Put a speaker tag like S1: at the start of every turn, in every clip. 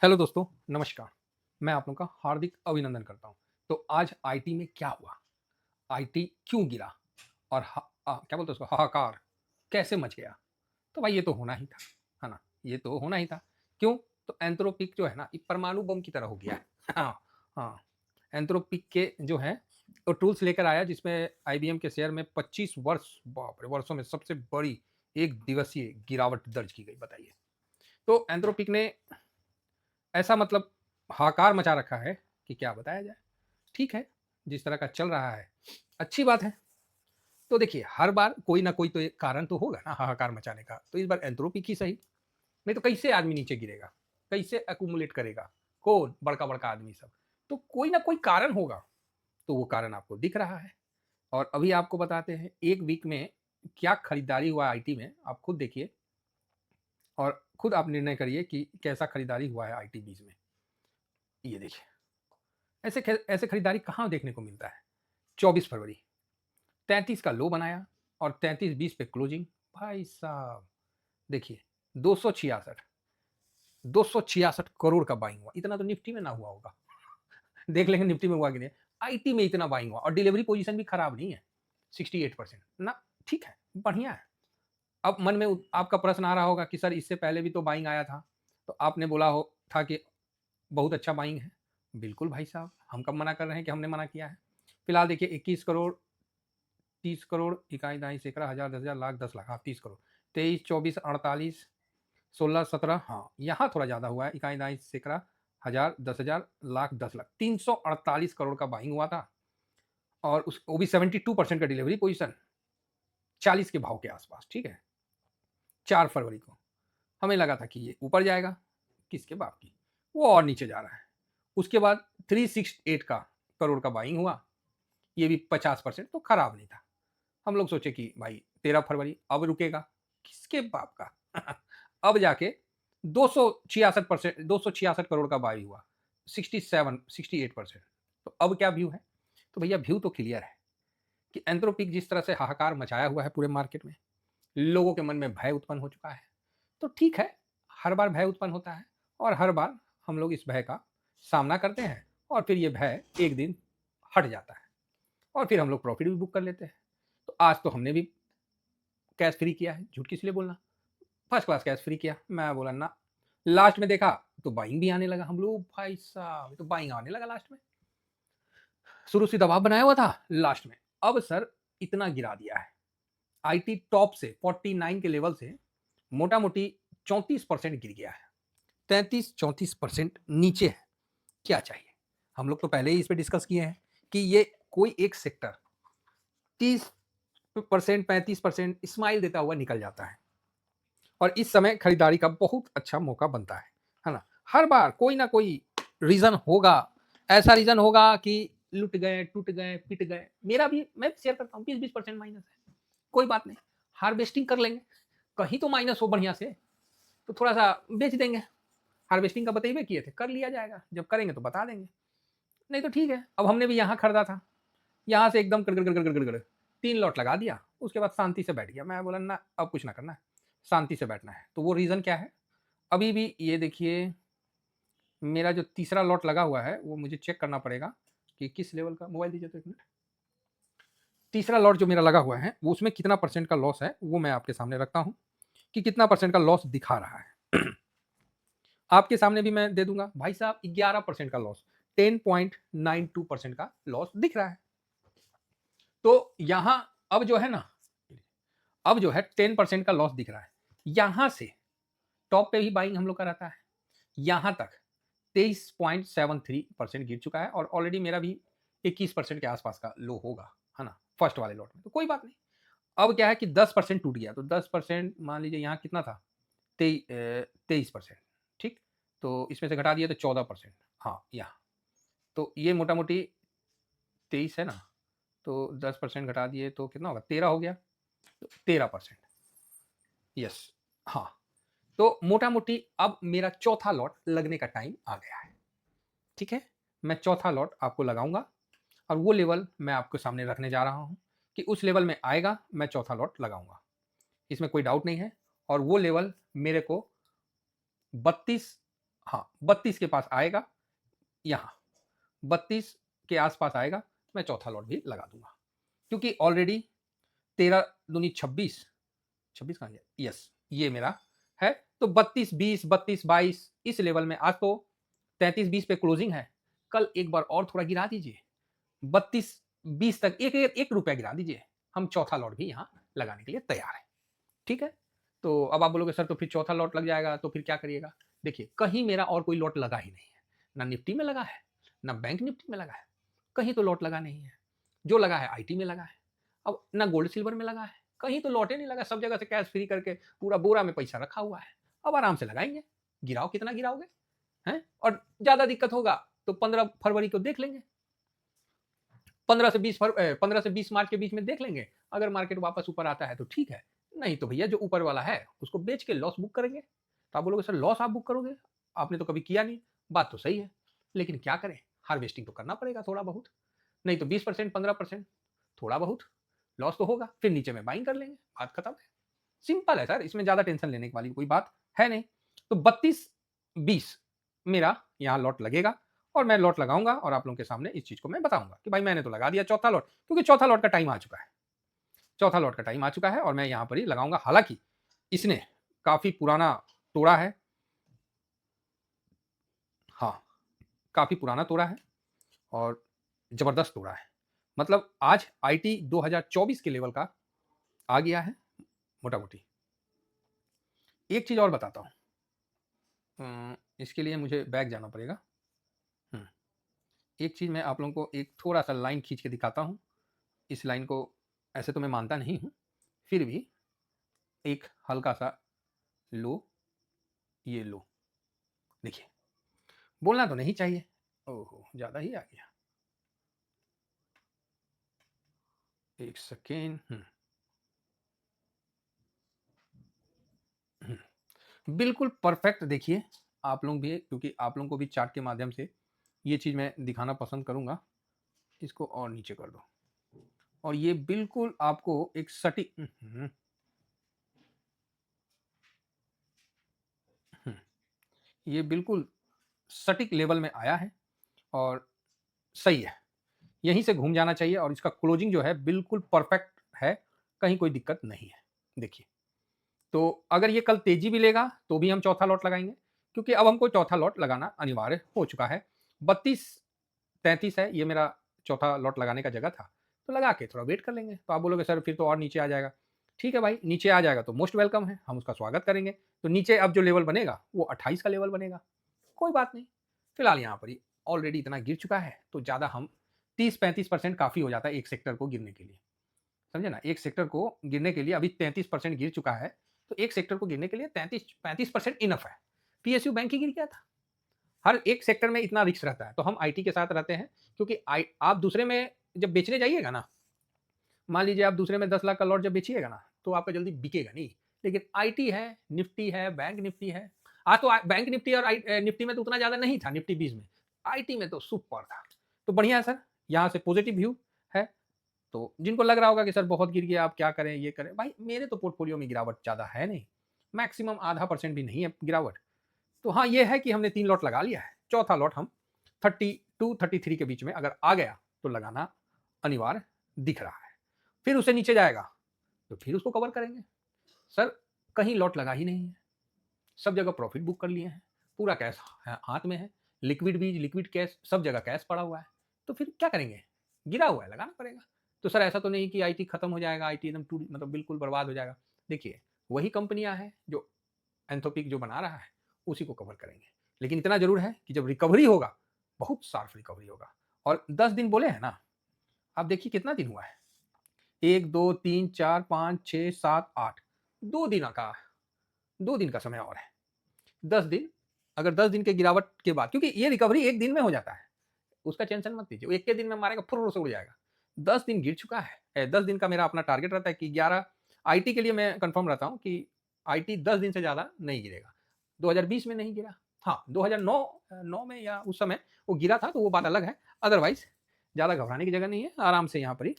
S1: Hello दोस्तों, नमस्कार। मैं आप लोगों का हार्दिक अभिनंदन करता हूँ। तो आज आईटी में क्या हुआ? आईटी क्यों गिरा? और क्या बोलते हैं उसको, हाहाकार कैसे मच गया? तो भाई ये तो होना ही था, है ना? ये तो होना ही था। क्यों? तो एंथ्रोपिक जो है ना, एक परमाणु बम की तरह हो गया है। हाँ, हाँ। एंथ्रोपिक के जो है वो टूल्स लेकर आया जिसमें आईबीएम के शेयर में 25 वर्ष, बाप रे! वर्षों में सबसे बड़ी एक दिवसीय गिरावट दर्ज की गई, बताइए। तो एंथ्रोपिक ने ऐसा मतलब हाहाकार मचा रखा है कि क्या बताया जाए। ठीक है, जिस तरह का चल रहा है, अच्छी बात है। तो देखिए, हर बार कोई ना कोई तो एक कारण तो होगा ना हाहाकार मचाने का। तो इस बार एंथ्रोपिक ही सही, नहीं तो कैसे आदमी नीचे गिरेगा? कैसे एक्युमुलेट करेगा? कौन? बड़का-बड़का आदमी सब। तो कोई ना कोई कारण होगा, तो वो कारण आपको दिख रहा है। और अभी आपको बताते हैं, 1 वीक में क्या खरीदारी हुआ आईटी में, आप खुद देखिए और खुद आप निर्णय करिए कि कैसा खरीदारी हुआ है आईटी बीज में। ये देखिए। ऐसे खरीदारी कहाँ देखने को मिलता है? 24 फरवरी 33 का लो बनाया और 33.20 पे क्लोजिंग। भाई साहब देखिए, 266 266 करोड़ का बाइंग हुआ। इतना तो निफ्टी में ना हुआ होगा। देख लेंगे निफ्टी में हुआ कि नहीं। आईटी में इतना बाइंग हुआ और डिलीवरी पोजीशन भी खराब नहीं है। 68% ना, ठीक है, बढ़िया है। अब मन में आपका प्रश्न आ रहा होगा कि सर इससे पहले भी तो बाइंग आया था, तो आपने बोला हो था कि बहुत अच्छा बाइंग है। बिल्कुल भाई साहब, हम कब मना कर रहे हैं कि हमने मना किया है। फिलहाल देखिए, 21 करोड़, 30 करोड़, इकाई दाई सैकड़ा हज़ार 10,000 लाख 10 लाख, हाँ 30 करोड़, 23 24 48 16 17, हाँ यहाँ थोड़ा ज़्यादा हुआ है। इकाई दाई सैकड़ा हज़ार 10,000 लाख 10 लाख, 348 करोड़ का बाइंग हुआ था। और उस वो भी 72% का डिलीवरी पोजीशन, 40 के भाव के आसपास, ठीक है। 4 फरवरी को हमें लगा था कि ये ऊपर जाएगा, किसके बाप की, वो और नीचे जा रहा है। उसके बाद 368 का करोड़ का बाइंग हुआ, ये भी 50%, तो खराब नहीं था। हम लोग सोचे कि भाई 13 फरवरी अब रुकेगा, किसके बाप का। अब जाके 266% 266 करोड़ का बाई हुआ, 68%। तो अब क्या व्यू है? तो भैया व्यू तो क्लियर है कि एंथ्रोपिक जिस तरह से हाहाकार मचाया हुआ है पूरे मार्केट में, लोगों के मन में भय उत्पन्न हो चुका है। तो ठीक है, हर बार भय उत्पन्न होता है और हर बार हम लोग इस भय का सामना करते हैं और फिर ये भय एक दिन हट जाता है और फिर हम लोग प्रॉफिट भी बुक कर लेते हैं। तो आज तो हमने भी कैश फ्री किया है, झूठ किस लिए बोलना। फर्स्ट क्लास कैश फ्री किया। मैं बोला ना, लास्ट में देखा तो बाइंग भी आने लगा। हम लोग भाई साहब, तो बाइंग आने लगा लास्ट में। शुरू से दबाव बनाया हुआ था, लास्ट में अब सर इतना गिरा दिया है। आईटी टॉप से 49 के लेवल से मोटा मोटी 34% गिर गया है। 33-34% नीचे है। क्या चाहिए? हम लोग तो पहले ही इस पे डिस्कस किए हैं कि ये कोई एक सेक्टर 30% 35% स्माइल देता हुआ निकल जाता है और इस समय खरीदारी का बहुत अच्छा मौका बनता है ना। हर बार कोई ना कोई रीजन होगा। ऐसा रीजन होगा कि लुट गए, टूट गए, पिट गए। मेरा भी, मैं शेयर करता हूँ, 20-20% माइनस है, कोई बात नहीं, हार्वेस्टिंग कर लेंगे। कहीं तो माइनस हो बढ़िया से, तो थोड़ा सा बेच देंगे। हार्वेस्टिंग का बताइए किए थे, कर लिया जाएगा, जब करेंगे तो बता देंगे। नहीं तो ठीक है, अब हमने भी यहाँ खरीदा था, यहाँ से एकदम गड़ 3 लॉट लगा दिया, उसके बाद शांति से बैठ गया। मैं बोला ना, अब कुछ ना करना है, शांति से बैठना है। तो वो रीज़न क्या है? अभी भी ये देखिए, मेरा जो तीसरा लॉट लगा हुआ है वो मुझे चेक करना पड़ेगा कि किस लेवल का। मोबाइल दीजिए तो एक मिनट। तीसरा लॉट जो मेरा लगा हुआ है वो, उसमें कितना परसेंट का लॉस है वो मैं आपके सामने रखता हूँ कि कितना परसेंट का लॉस दिखा रहा है। आपके सामने भी मैं दे दूंगा भाई साहब, 11% का लॉस, 10.92% का लॉस दिख रहा है। तो यहां अब जो है ना, अब जो है 10% का लॉस दिख रहा है। यहां से टॉप पे भी बाइंग हम लोग का रहता है, यहां तक 23.73% गिर चुका है और ऑलरेडी मेरा भी 21% के आसपास का लो होगा, है ना, फर्स्ट वाले लॉट में। तो कोई बात नहीं। अब क्या है कि 10% टूट गया, तो 10% मान लीजिए यहाँ कितना था, 23%, ठीक। तो इसमें से घटा दिए तो 14%, हाँ यहाँ। तो ये मोटा मोटी 23 है ना, तो 10% घटा दिए तो कितना होगा, 13 हो गया। तो 13%, यस, हाँ। तो मोटा मोटी अब मेरा चौथा लॉट लगने का टाइम आ गया है, ठीक है। मैं चौथा लॉट आपको लगाऊंगा और वो लेवल मैं आपके सामने रखने जा रहा हूं कि उस लेवल में आएगा, मैं चौथा लॉट लगाऊंगा, इसमें कोई डाउट नहीं है। और वो लेवल मेरे को हाँ 32 के पास आएगा, यहाँ 32 के आसपास आएगा, मैं चौथा लॉट भी लगा दूंगा, क्योंकि ऑलरेडी 13 दूनी 26, 26 कहाँ गया, यस ये मेरा है। तो 32 20 32 22 इस लेवल में, आज तो 33 20 पे क्लोजिंग है, कल एक बार और थोड़ा गिरा दीजिए 32 20 तक, एक रुपया गिरा दीजिए, हम चौथा लॉट भी यहाँ लगाने के लिए तैयार है। ठीक है, तो अब आप बोलोगे सर तो फिर चौथा लॉट लग जाएगा तो फिर क्या करिएगा। देखिए कहीं मेरा और कोई लॉट लगा ही नहीं है, ना निफ्टी में लगा है, ना बैंक निफ्टी में लगा है, कहीं तो लॉट लगा नहीं है। जो लगा है आईटी में लगा है, अब ना गोल्ड सिल्वर में लगा है, कहीं तो लॉट ही नहीं लगा, सब जगह से कैश फ्री करके पूरा बोरा में पैसा रखा हुआ है। अब आराम से लगाएंगे, गिराओ कितना गिराओगे हैं, और ज्यादा दिक्कत होगा तो 15 फरवरी को देख लेंगे, 15 से 20 मार्च के बीच में देख लेंगे, अगर मार्केट वापस ऊपर आता है तो ठीक है, नहीं तो भैया जो ऊपर वाला है उसको बेच के लॉस बुक करेंगे। तो आप बोलोगे सर लॉस आप बुक करोगे, आपने तो कभी किया नहीं, बात तो सही है, लेकिन क्या करें, हार्वेस्टिंग तो करना पड़ेगा थोड़ा बहुत, नहीं तो 20% 15% थोड़ा बहुत लॉस तो होगा, फिर नीचे में बाइंग कर लेंगे, बात खत्म है। सिंपल है सर, इसमें ज्यादा टेंशन लेने वाली कोई बात है नहीं। तो 32 20 मेरा यहाँ लॉट लगेगा, और मैं लॉट लगाऊंगा और आप लोगों के सामने इस चीज को मैं बताऊंगा कि भाई मैंने तो लगा दिया चौथा लॉट, क्योंकि चौथा लॉट का टाइम आ चुका है, चौथा लॉट का टाइम आ चुका है और मैं यहाँ पर ही लगाऊंगा। हालांकि इसने काफी पुराना तोड़ा है, हाँ काफी पुराना तोड़ा है और जबरदस्त तोड़ा है, मतलब आज आईटी 2024 के लेवल का आ गया है मोटा मोटी। एक चीज और बताता हूँ, इसके लिए मुझे बैक जाना पड़ेगा। एक चीज मैं आप लोगों को एक थोड़ा सा लाइन खींच के दिखाता हूँ, इस लाइन को ऐसे तो मैं मानता नहीं हूँ, फिर भी एक हल्का सा लो, ये लो, देखिए बोलना तो नहीं चाहिए, ओहो ज्यादा ही आ गया, एक सेकेंड। बिल्कुल परफेक्ट, देखिए आप लोग भी, क्योंकि आप लोगों को भी चार्ट के माध्यम से ये चीज मैं दिखाना पसंद करूंगा, इसको और नीचे कर दो, और ये बिल्कुल आपको एक सटीक ये बिल्कुल सटीक लेवल में आया है और सही है, यहीं से घूम जाना चाहिए, और इसका क्लोजिंग जो है बिल्कुल परफेक्ट है, कहीं कोई दिक्कत नहीं है। देखिए तो अगर ये कल तेजी भी लेगा तो भी हम चौथा लॉट लगाएंगे, क्योंकि अब हमको चौथा लॉट लगाना अनिवार्य हो चुका है। 32 33 है ये मेरा चौथा लॉट लगाने का जगह था, तो लगा के थोड़ा वेट कर लेंगे। तो आप बोलोगे सर फिर तो और नीचे आ जाएगा, ठीक है भाई, नीचे आ जाएगा तो मोस्ट वेलकम है, हम उसका स्वागत करेंगे। तो नीचे अब जो लेवल बनेगा वो 28 का लेवल बनेगा, कोई बात नहीं, फिलहाल यहाँ पर ही ऑलरेडी इतना गिर चुका है, तो ज़्यादा हम 30-35% काफ़ी हो जाता है एक सेक्टर को गिरने के लिए, समझे ना, एक सेक्टर को गिरने के लिए अभी 33% गिर चुका है, तो एक सेक्टर को गिरने के लिए 33-35% इनफ है। पीएसयू बैंक ही गिर गया था, हर एक सेक्टर में इतना रिस्क रहता है, तो हम आईटी के साथ रहते हैं, क्योंकि आप दूसरे में जब बेचने जाइएगा ना, मान लीजिए आप दूसरे में 10 लाख का लॉट जब बेचिएगा ना, तो आपका जल्दी बिकेगा नहीं, लेकिन आईटी है, निफ्टी है, बैंक निफ्टी है, आज तो बैंक निफ्टी और निफ्टी में तो उतना ज्यादा नहीं था, निफ्टी 20 में, आईटी में तो सुपर था। तो बढ़िया है सर, यहाँ से पॉजिटिव व्यू है। तो जिनको लग रहा होगा कि सर बहुत गिर गया आप क्या करें ये करें, भाई मेरे तो पोर्टफोलियो में गिरावट ज़्यादा है नहीं, मैक्सिमम ½ % भी नहीं है गिरावट। तो हाँ ये है कि हमने 3 लॉट लगा लिया है, चौथा लॉट हम 32-33 के बीच में अगर आ गया तो लगाना अनिवार्य दिख रहा है, फिर उसे नीचे जाएगा तो फिर उसको कवर करेंगे। सर कहीं लॉट लगा ही नहीं है, सब जगह प्रॉफिट बुक कर लिए हैं, पूरा कैश हाथ में है, लिक्विड बीज लिक्विड कैश सब जगह कैश पड़ा हुआ है, तो फिर क्या करेंगे, गिरा हुआ है लगाना पड़ेगा। तो सर ऐसा तो नहीं कि आईटी खत्म हो जाएगा, आईटी एकदम टूट मतलब बिल्कुल बर्बाद हो जाएगा, देखिए वही कंपनियां हैं जो एंथोपिक जो बना रहा है उसी को कवर करेंगे, लेकिन इतना जरूर है कि जब रिकवरी होगा बहुत शार्प रिकवरी होगा। और 10 दिन बोले हैं ना, आप देखिए कितना दिन हुआ है, 1 2 3 4 5 6 7 8, 2 दिन का समय और है, 10 दिन, अगर 10 दिन के गिरावट के बाद, क्योंकि ये रिकवरी एक दिन में हो जाता है, उसका टेंशन मत लीजिए, एक के दिन में मारेगा फुर्र से उड़ जाएगा। 10 दिन गिर चुका है, 10 दिन का मेरा अपना टारगेट रहता है कि 11, आईटी के लिए मैं कंफर्म रहता हूँ कि आईटी 10 दिन से ज़्यादा नहीं गिरेगा। 2020 में नहीं गिरा, हाँ 2009 में या उस समय वो गिरा था तो वो बात अलग है, अदरवाइज ज़्यादा घबराने की जगह नहीं है, आराम से यहाँ पर ही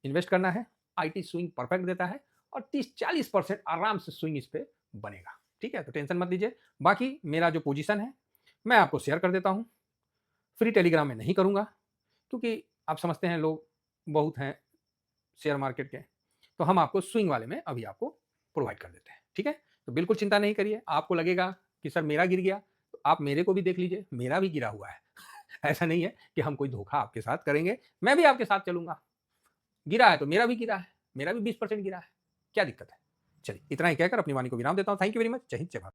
S1: इन्वेस्ट करना है। आईटी स्विंग परफेक्ट देता है और 30-40% आराम से स्विंग इस पर बनेगा, ठीक है, तो टेंशन मत लीजिए। बाकी मेरा जो पोजीशन है मैं आपको शेयर कर देता हूँ। फ्री टेलीग्राम में नहीं करूँगा, क्योंकि आप समझते हैं लोग बहुत हैं शेयर मार्केट के, तो हम आपको स्विंग वाले में अभी आपको प्रोवाइड कर देते हैं, ठीक है? तो बिल्कुल चिंता नहीं करिए, आपको लगेगा कि सर मेरा गिर गया, तो आप मेरे को भी देख लीजिए, मेरा भी गिरा हुआ है। ऐसा नहीं है कि हम कोई धोखा आपके साथ करेंगे, मैं भी आपके साथ चलूँगा। गिरा है तो मेरा भी गिरा है, मेरा भी 20% गिरा है, क्या दिक्कत है? चलिए, इतना ही कहकर अपनी वाणी को विराम देता हूँ। Thank you very much. जय हिंद, जय भारत।